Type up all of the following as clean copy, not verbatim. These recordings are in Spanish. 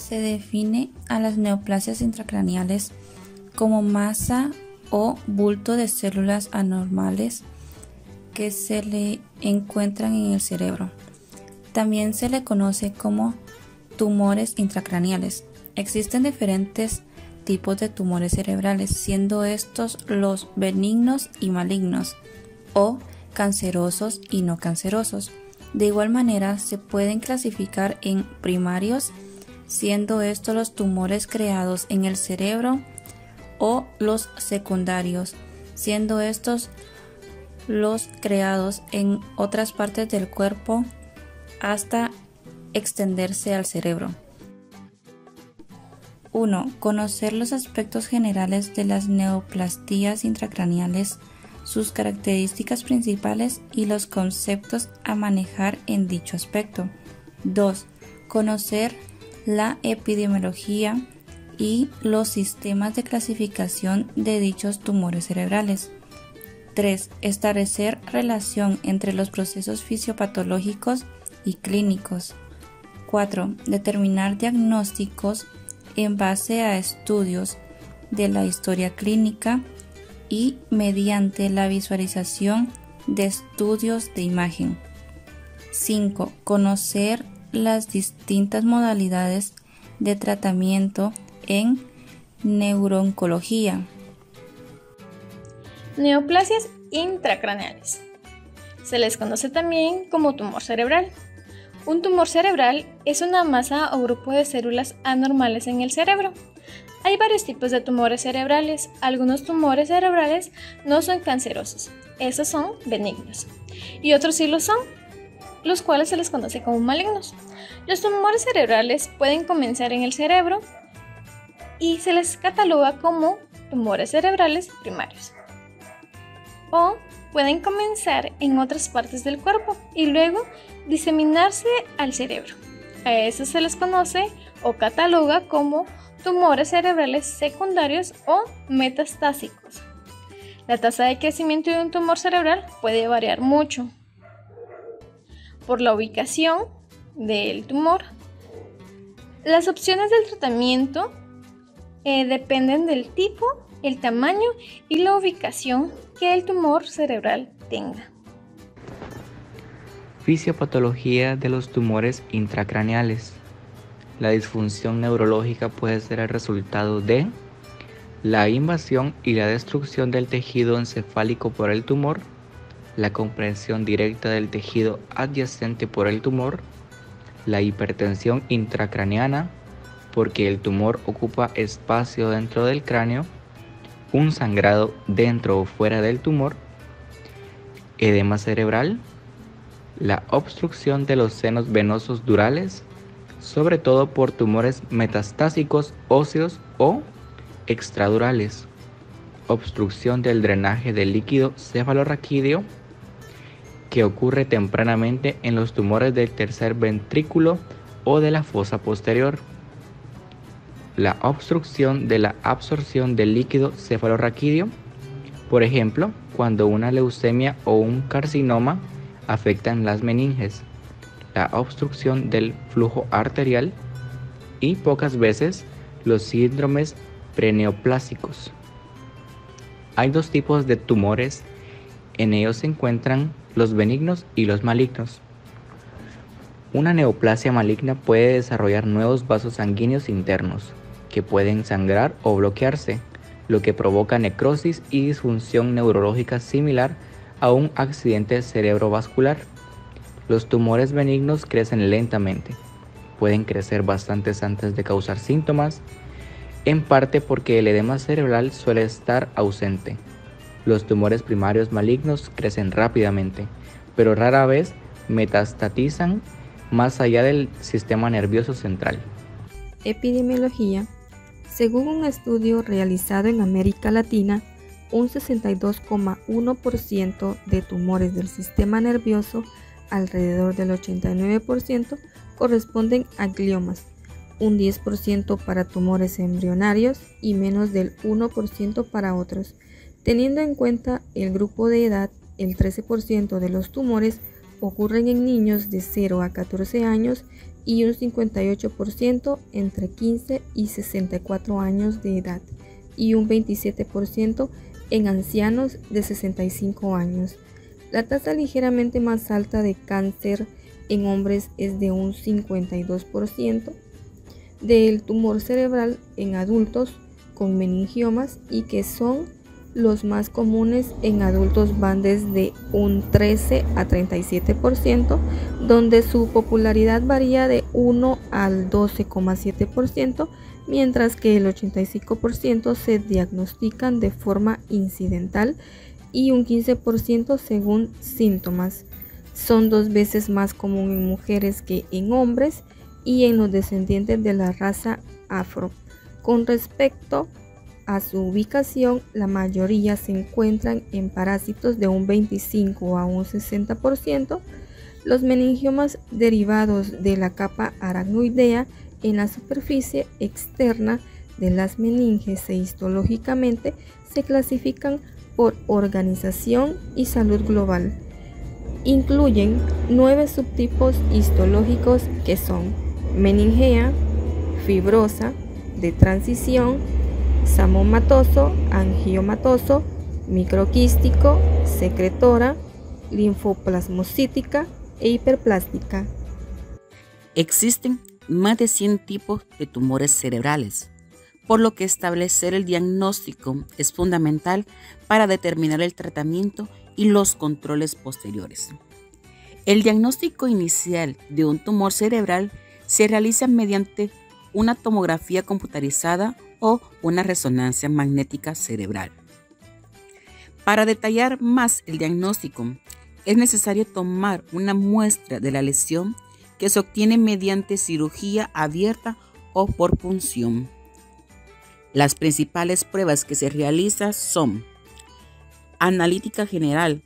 Se define a las neoplasias intracraneales como masa o bulto de células anormales que se le encuentran en el cerebro. También se le conoce como tumores intracraneales. Existen diferentes tipos de tumores cerebrales, siendo estos los benignos y malignos, o cancerosos y no cancerosos. De igual manera, se pueden clasificar en primarios, siendo estos los tumores creados en el cerebro, o los secundarios, siendo estos los creados en otras partes del cuerpo hasta extenderse al cerebro. 1. Conocer los aspectos generales de las neoplastías intracraneales, sus características principales y los conceptos a manejar en dicho aspecto. 2. Conocer la epidemiología y los sistemas de clasificación de dichos tumores cerebrales. 3. Establecer relación entre los procesos fisiopatológicos y clínicos. 4. Determinar diagnósticos en base a estudios de la historia clínica y mediante la visualización de estudios de imagen. 5. Conocer las distintas modalidades de tratamiento en neurooncología. Neoplasias intracraneales. Se les conoce también como tumor cerebral. Un tumor cerebral es una masa o grupo de células anormales en el cerebro. Hay varios tipos de tumores cerebrales. Algunos tumores cerebrales no son cancerosos, esos son benignos, y otros sí lo son, los cuales se les conoce como malignos. Los tumores cerebrales pueden comenzar en el cerebro y se les cataloga como tumores cerebrales primarios, o pueden comenzar en otras partes del cuerpo y luego diseminarse al cerebro. A eso se les conoce o cataloga como tumores cerebrales secundarios o metastásicos. La tasa de crecimiento de un tumor cerebral puede variar mucho por la ubicación del tumor. Las opciones del tratamiento dependen del tipo, el tamaño y la ubicación que el tumor cerebral tenga. Fisiopatología de los tumores intracraneales. La disfunción neurológica puede ser el resultado de la invasión y la destrucción del tejido encefálico por el tumor, la compresión directa del tejido adyacente por el tumor, la hipertensión intracraneana, porque el tumor ocupa espacio dentro del cráneo, un sangrado dentro o fuera del tumor, edema cerebral, la obstrucción de los senos venosos durales, sobre todo por tumores metastásicos óseos o extradurales, obstrucción del drenaje del líquido cefalorraquídeo, que ocurre tempranamente en los tumores del tercer ventrículo o de la fosa posterior, la obstrucción de la absorción del líquido cefalorraquídeo, por ejemplo, cuando una leucemia o un carcinoma afectan las meninges, la obstrucción del flujo arterial y pocas veces los síndromes preneoplásicos. Hay dos tipos de tumores, en ellos se encuentran los benignos y los malignos. Una neoplasia maligna puede desarrollar nuevos vasos sanguíneos internos que pueden sangrar o bloquearse, lo que provoca necrosis y disfunción neurológica similar a un accidente cerebrovascular. Los tumores benignos crecen lentamente, pueden crecer bastante antes de causar síntomas, en parte porque el edema cerebral suele estar ausente. Los tumores primarios malignos crecen rápidamente, pero rara vez metastatizan más allá del sistema nervioso central. Epidemiología. Según un estudio realizado en América Latina, un 62,1% de tumores del sistema nervioso, alrededor del 89%, corresponden a gliomas, un 10% para tumores embrionarios y menos del 1% para otros. Teniendo en cuenta el grupo de edad, el 13% de los tumores ocurren en niños de 0 a 14 años y un 58% entre 15 y 64 años de edad y un 27% en ancianos de 65 años. La tasa ligeramente más alta de cáncer en hombres es de un 52% del tumor cerebral en adultos con meningiomas, y que son los más comunes en adultos van desde un 13 a 37%, donde su popularidad varía de 1 al 12,7%, mientras que el 85% se diagnostican de forma incidental y un 15% según síntomas. Son 2 veces más común en mujeres que en hombres y en los descendientes de la raza afro. Con respecto a su ubicación, la mayoría se encuentran en parásitos de un 25 a un 60%. Los meningiomas derivados de la capa aracnoidea en la superficie externa de las meninges e histológicamente se clasifican por organización y salud global. Incluyen 9 subtipos histológicos que son meningea, fibrosa, de transición, samomatoso, angiomatoso, microquístico, secretora, linfoplasmocítica e hiperplástica. Existen más de 100 tipos de tumores cerebrales, por lo que establecer el diagnóstico es fundamental para determinar el tratamiento y los controles posteriores. El diagnóstico inicial de un tumor cerebral se realiza mediante una tomografía computarizada o una resonancia magnética cerebral. Para detallar más el diagnóstico, es necesario tomar una muestra de la lesión que se obtiene mediante cirugía abierta o por punción. Las principales pruebas que se realizan son analítica general,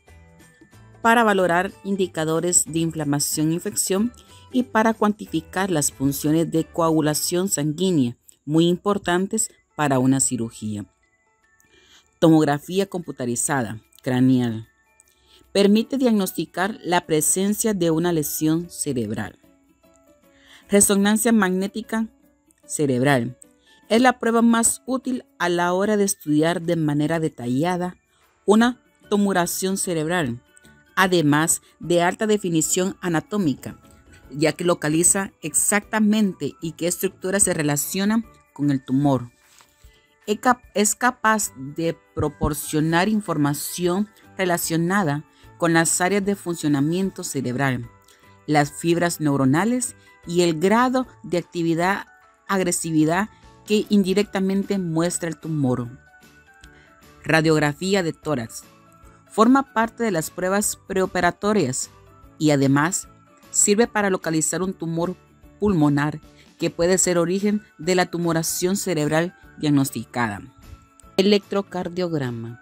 para valorar indicadores de inflamación e infección y para cuantificar las funciones de coagulación sanguínea, muy importantes para una cirugía. Tomografía computarizada craneal. Permite diagnosticar la presencia de una lesión cerebral. Resonancia magnética cerebral. Es la prueba más útil a la hora de estudiar de manera detallada una tumoración cerebral, además de alta definición anatómica, ya que localiza exactamente y qué estructuras se relacionan con el tumor. Es capaz de proporcionar información relacionada con las áreas de funcionamiento cerebral, las fibras neuronales y el grado de agresividad que indirectamente muestra el tumor. Radiografía de tórax. Forma parte de las pruebas preoperatorias y además sirve para localizar un tumor pulmonar que puede ser origen de la tumoración cerebral diagnosticada. Electrocardiograma.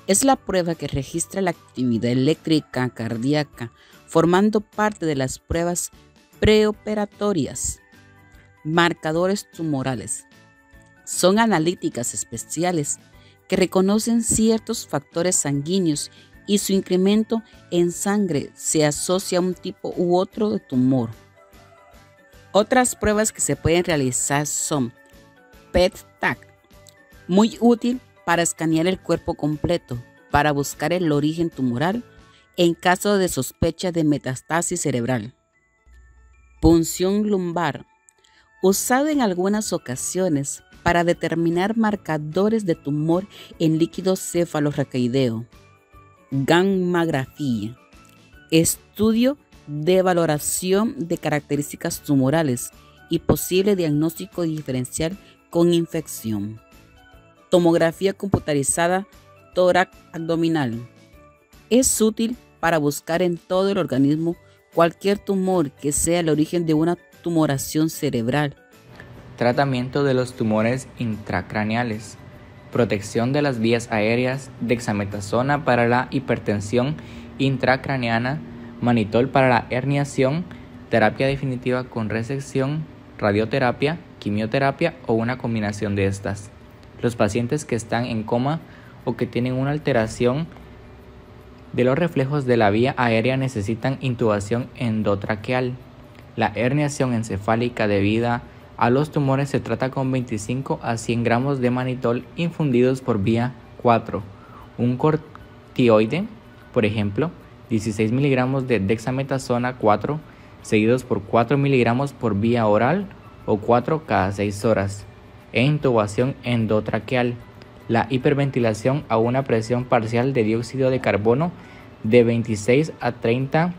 Es la prueba que registra la actividad eléctrica cardíaca, formando parte de las pruebas preoperatorias. Marcadores tumorales. Son analíticas especiales que reconocen ciertos factores sanguíneos y su incremento en sangre se asocia a un tipo u otro de tumor. Otras pruebas que se pueden realizar son PET-TAC, muy útil para escanear el cuerpo completo, para buscar el origen tumoral en caso de sospecha de metástasis cerebral. Punción lumbar, usado en algunas ocasiones para determinar marcadores de tumor en líquido cefalorraquídeo. Gammagrafía, estudio de valoración de características tumorales y posible diagnóstico diferencial con infección. Tomografía computarizada tórax abdominal. Es útil para buscar en todo el organismo cualquier tumor que sea el origen de una tumoración cerebral. Tratamiento de los tumores intracraneales. Protección de las vías aéreas, dexametasona para la hipertensión intracraneana, manitol para la herniación, terapia definitiva con resección, radioterapia, quimioterapia o una combinación de estas. Los pacientes que están en coma o que tienen una alteración de los reflejos de la vía aérea necesitan intubación endotraqueal. La herniación encefálica debida a los tumores se trata con 25 a 100 gramos de manitol infundidos por vía 4. Un corticoide, por ejemplo, 16 miligramos de dexametasona 4, seguidos por 4 miligramos por vía oral o 4 cada 6 horas. E intubación endotraqueal. La hiperventilación a una presión parcial de dióxido de carbono de 26 a 30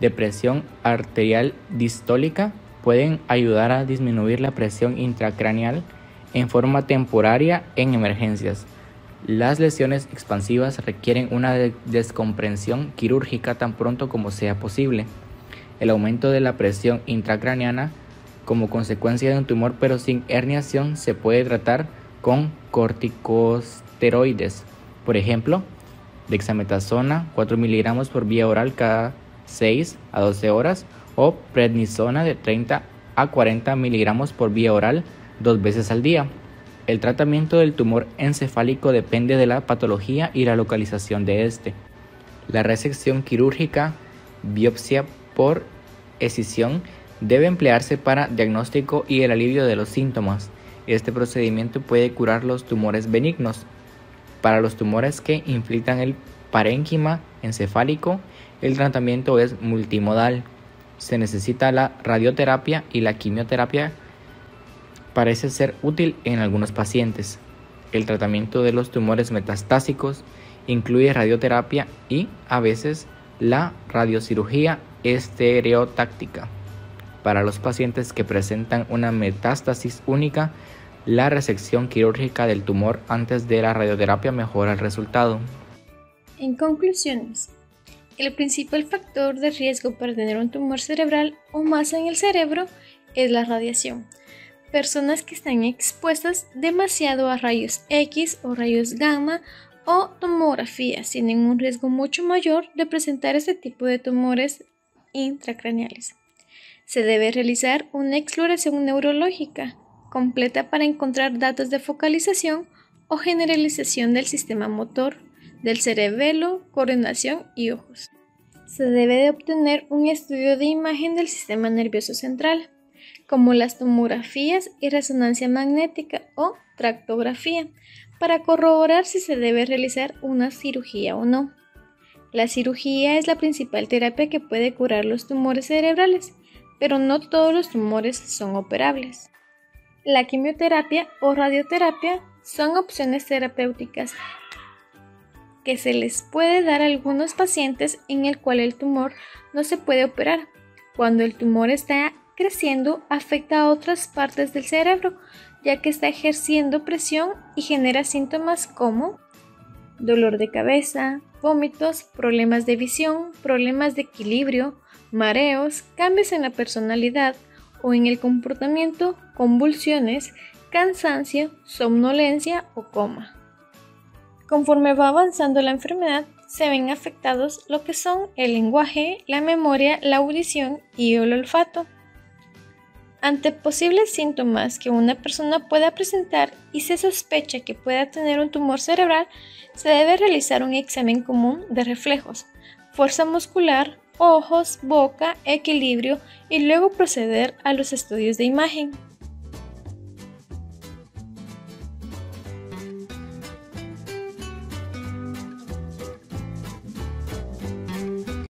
de presión arterial distólica pueden ayudar a disminuir la presión intracraneal en forma temporaria en emergencias. Las lesiones expansivas requieren una descompresión quirúrgica tan pronto como sea posible. El aumento de la presión intracraneana como consecuencia de un tumor pero sin herniación se puede tratar con corticosteroides, por ejemplo, dexametasona 4 miligramos por vía oral cada 6 a 12 horas o prednisona de 30 a 40 miligramos por vía oral 2 veces al día. El tratamiento del tumor encefálico depende de la patología y la localización de este. La resección quirúrgica, biopsia por escisión, debe emplearse para diagnóstico y el alivio de los síntomas. Este procedimiento puede curar los tumores benignos. Para los tumores que infiltran el parénquima encefálico, el tratamiento es multimodal. Se necesita la radioterapia y la quimioterapia. Parece ser útil en algunos pacientes. El tratamiento de los tumores metastásicos incluye radioterapia y, a veces, la radiocirugía estereotáctica. Para los pacientes que presentan una metástasis única, la resección quirúrgica del tumor antes de la radioterapia mejora el resultado. En conclusiones, el principal factor de riesgo para tener un tumor cerebral o masa en el cerebro es la radiación. Personas que están expuestas demasiado a rayos X o rayos gamma o tomografías tienen un riesgo mucho mayor de presentar este tipo de tumores intracraneales. Se debe realizar una exploración neurológica completa para encontrar datos de focalización o generalización del sistema motor, del cerebelo, coordinación y ojos. Se debe de obtener un estudio de imagen del sistema nervioso central, como las tomografías y resonancia magnética o tractografía, para corroborar si se debe realizar una cirugía o no. La cirugía es la principal terapia que puede curar los tumores cerebrales, pero no todos los tumores son operables. La quimioterapia o radioterapia son opciones terapéuticas que se les puede dar a algunos pacientes en el cual el tumor no se puede operar. Cuando el tumor está creciendo, afecta a otras partes del cerebro, ya que está ejerciendo presión y genera síntomas como dolor de cabeza, vómitos, problemas de visión, problemas de equilibrio, mareos, cambios en la personalidad o en el comportamiento, convulsiones, cansancio, somnolencia o coma. Conforme va avanzando la enfermedad, se ven afectados lo que son el lenguaje, la memoria, la audición y el olfato. Ante posibles síntomas que una persona pueda presentar y se sospecha que pueda tener un tumor cerebral, se debe realizar un examen común de reflejos, fuerza muscular, ojos, boca, equilibrio y luego proceder a los estudios de imagen.